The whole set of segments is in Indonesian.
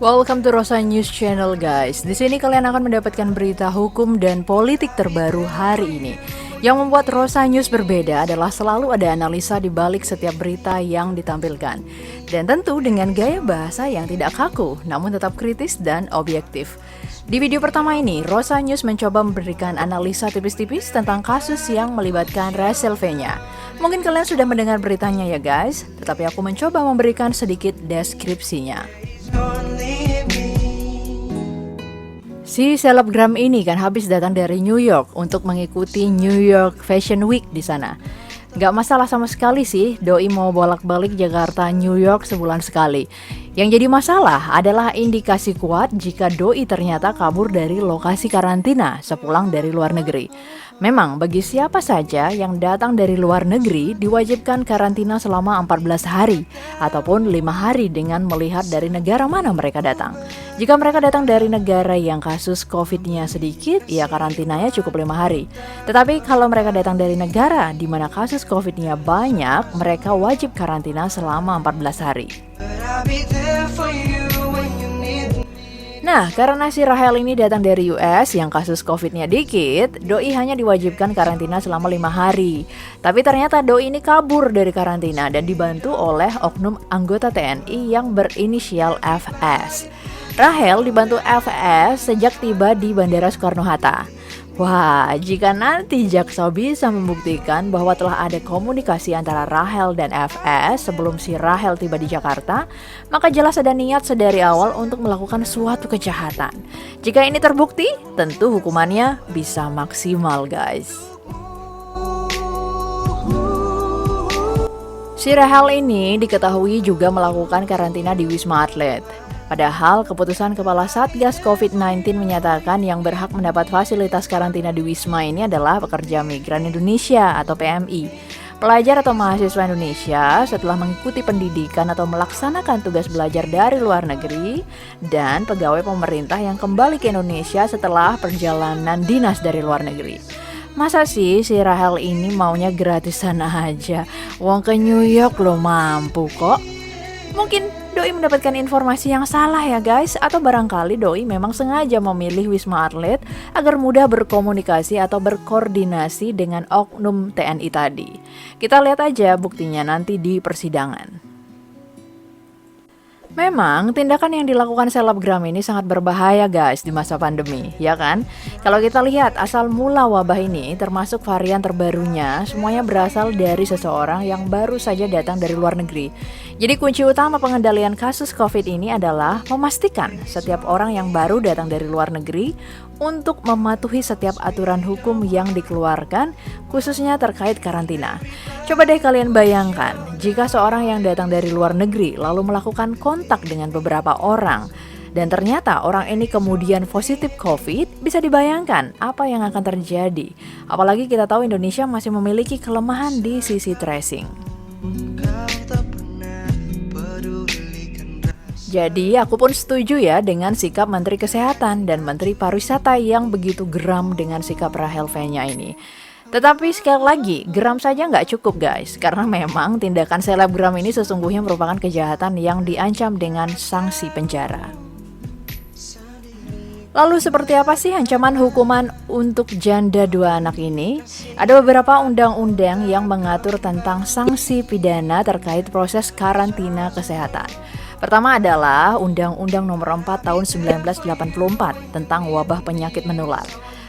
Welcome to Rosa News Channel, guys. Di sini kalian akan mendapatkan berita hukum dan politik terbaru hari ini. Yang membuat Rosa News berbeda adalah selalu ada analisa di balik setiap berita yang ditampilkan. Dan tentu dengan gaya bahasa yang tidak kaku, namun tetap kritis dan objektif. Di video pertama ini, Rosa News mencoba memberikan analisa tipis-tipis tentang kasus yang melibatkan Rachel V-nya. Mungkin kalian sudah mendengar beritanya ya guys, tetapi aku mencoba memberikan sedikit deskripsinya. Si selebgram ini kan habis datang dari New York untuk mengikuti New York Fashion Week di sana. Gak masalah sama sekali sih, doi mau bolak-balik Jakarta New York sebulan sekali. Yang jadi masalah adalah indikasi kuat jika doi ternyata kabur dari lokasi karantina sepulang dari luar negeri. Memang bagi siapa saja yang datang dari luar negeri diwajibkan karantina selama 14 hari ataupun 5 hari dengan melihat dari negara mana mereka datang. Jika mereka datang dari negara yang kasus COVID-nya sedikit, ya karantinanya cukup 5 hari. Tetapi kalau mereka datang dari negara di mana kasus COVID-nya banyak, mereka wajib karantina selama 14 hari. Nah, karena si Rachel ini datang dari US yang kasus COVID-nya dikit, doi hanya diwajibkan karantina selama 5 hari. Tapi ternyata doi ini kabur dari karantina dan dibantu oleh oknum anggota TNI yang berinisial FS. Rachel dibantu FS sejak tiba di Bandara Soekarno-Hatta. Wah, jika nanti jaksa bisa membuktikan bahwa telah ada komunikasi antara Rachel dan FS sebelum si Rachel tiba di Jakarta, maka jelas ada niat sedari awal untuk melakukan suatu kejahatan. Jika ini terbukti, tentu hukumannya bisa maksimal, guys. Si Rachel ini diketahui juga melakukan karantina di Wisma Atlet. Padahal keputusan Kepala Satgas COVID-19 menyatakan yang berhak mendapat fasilitas karantina di Wisma ini adalah pekerja migran Indonesia atau PMI, pelajar atau mahasiswa Indonesia setelah mengikuti pendidikan atau melaksanakan tugas belajar dari luar negeri, dan pegawai pemerintah yang kembali ke Indonesia setelah perjalanan dinas dari luar negeri. Masa sih si Rachel ini maunya gratisan aja? Wong ke New York lo mampu kok. Mungkin doi mendapatkan informasi yang salah ya guys, atau barangkali doi memang sengaja memilih Wisma Atlet agar mudah berkomunikasi atau berkoordinasi dengan oknum TNI tadi. Kita lihat aja buktinya nanti di persidangan. Memang tindakan yang dilakukan selebgram ini sangat berbahaya guys di masa pandemi, ya kan? Kalau kita lihat asal mula wabah ini termasuk varian terbarunya, semuanya berasal dari seseorang yang baru saja datang dari luar negeri. Jadi kunci utama pengendalian kasus COVID ini adalah memastikan setiap orang yang baru datang dari luar negeri untuk mematuhi setiap aturan hukum yang dikeluarkan, khususnya terkait karantina. Coba deh kalian bayangkan, jika seorang yang datang dari luar negeri lalu melakukan kontak dengan beberapa orang, dan ternyata orang ini kemudian positif COVID, bisa dibayangkan apa yang akan terjadi. Apalagi kita tahu Indonesia masih memiliki kelemahan di sisi tracing. Jadi aku pun setuju ya dengan sikap Menteri Kesehatan dan Menteri Pariwisata yang begitu geram dengan sikap Rachel V-nya ini. Tetapi sekali lagi, geram saja nggak cukup guys, karena memang tindakan selebgram ini sesungguhnya merupakan kejahatan yang diancam dengan sanksi penjara. Lalu seperti apa sih ancaman hukuman untuk janda 2 anak ini? Ada beberapa undang-undang yang mengatur tentang sanksi pidana terkait proses karantina kesehatan. Pertama adalah Undang-Undang Nomor 4 Tahun 1984 tentang wabah penyakit menular.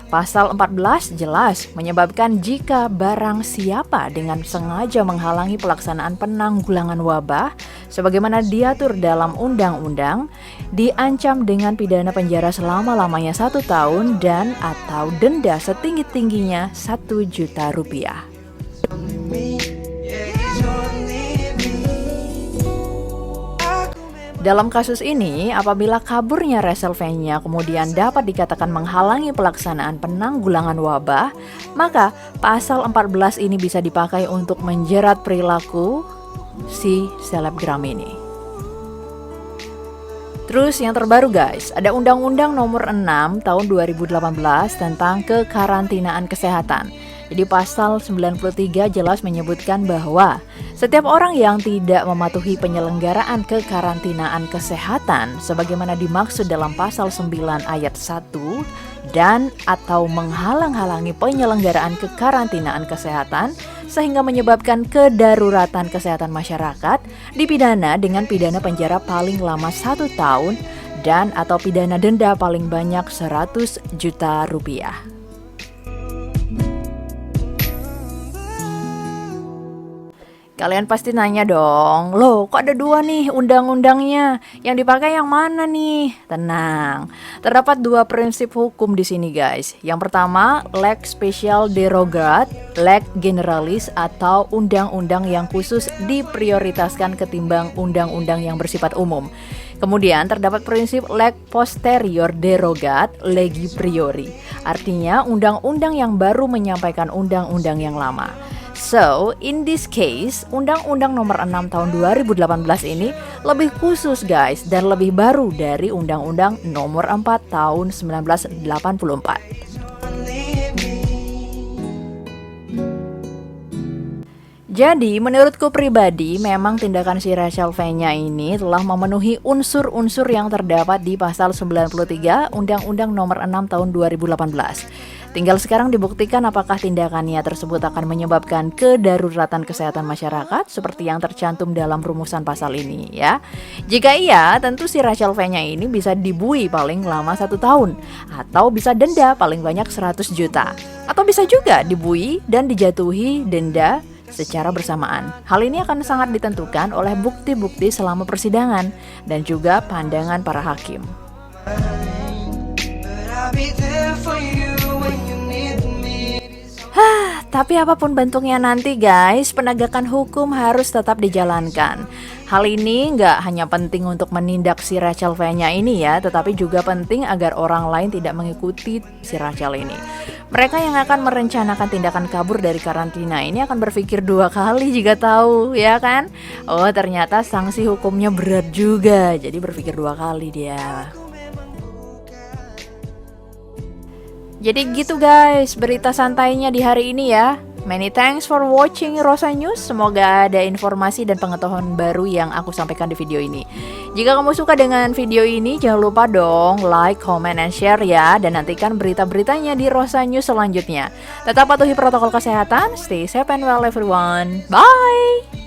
Pasal 14 jelas menyebabkan jika barang siapa dengan sengaja menghalangi pelaksanaan penanggulangan wabah sebagaimana diatur dalam undang-undang, diancam dengan pidana penjara selama-lamanya 1 tahun dan atau denda setinggi-tingginya 1 juta rupiah. Dalam kasus ini, apabila kaburnya Rachel V-nya kemudian dapat dikatakan menghalangi pelaksanaan penanggulangan wabah, maka pasal 14 ini bisa dipakai untuk menjerat perilaku si selebgram ini. Terus yang terbaru guys, ada Undang-Undang Nomor 6 Tahun 2018 tentang kekarantinaan kesehatan. Jadi pasal 93 jelas menyebutkan bahwa setiap orang yang tidak mematuhi penyelenggaraan kekarantinaan kesehatan sebagaimana dimaksud dalam pasal 9 ayat 1 dan atau menghalang-halangi penyelenggaraan kekarantinaan kesehatan sehingga menyebabkan kedaruratan kesehatan masyarakat dipidana dengan pidana penjara paling lama 1 tahun dan atau pidana denda paling banyak 100 juta rupiah. Kalian pasti nanya dong, loh kok ada 2 nih undang-undangnya? Yang dipakai yang mana nih? Tenang, terdapat 2 prinsip hukum di sini guys. Yang pertama, Lex Special Derogat, Lex Generalis atau undang-undang yang khusus diprioritaskan ketimbang undang-undang yang bersifat umum. Kemudian terdapat prinsip Lex Posterior Derogat Legi Priori, artinya undang-undang yang baru menyampaikan undang-undang yang lama. So, in this case, Undang-Undang Nomor 6 Tahun 2018 ini lebih khusus guys dan lebih baru dari Undang-Undang Nomor 4 Tahun 1984. Jadi, menurutku pribadi, memang tindakan si Rachel V-nya ini telah memenuhi unsur-unsur yang terdapat di pasal 93 Undang-Undang Nomor 6 Tahun 2018. Tinggal sekarang dibuktikan apakah tindakannya tersebut akan menyebabkan kedaruratan kesehatan masyarakat seperti yang tercantum dalam rumusan pasal ini ya. Jika iya, tentu si Rachel V-nya ini bisa dibui paling lama 1 tahun atau bisa denda paling banyak 100 juta. Atau bisa juga dibui dan dijatuhi denda secara bersamaan. Hal ini akan sangat ditentukan oleh bukti-bukti selama persidangan dan juga pandangan para hakim. Tapi apapun bentuknya nanti guys, penegakan hukum harus tetap dijalankan. Hal ini nggak hanya penting untuk menindak si Rachel V-nya ini ya, tetapi juga penting agar orang lain tidak mengikuti si Rachel ini. Mereka yang akan merencanakan tindakan kabur dari karantina ini akan berpikir 2 kali jika tahu, ya kan? Oh, ternyata sanksi hukumnya berat juga, jadi berpikir 2 kali dia. Jadi gitu guys, berita santainya di hari ini ya. Many thanks for watching Rosa News. Semoga ada informasi dan pengetahuan baru yang aku sampaikan di video ini. Jika kamu suka dengan video ini, jangan lupa dong like, comment, and share ya. Dan nantikan berita-beritanya di Rosa News selanjutnya. Tetap patuhi protokol kesehatan. Stay safe and well everyone. Bye!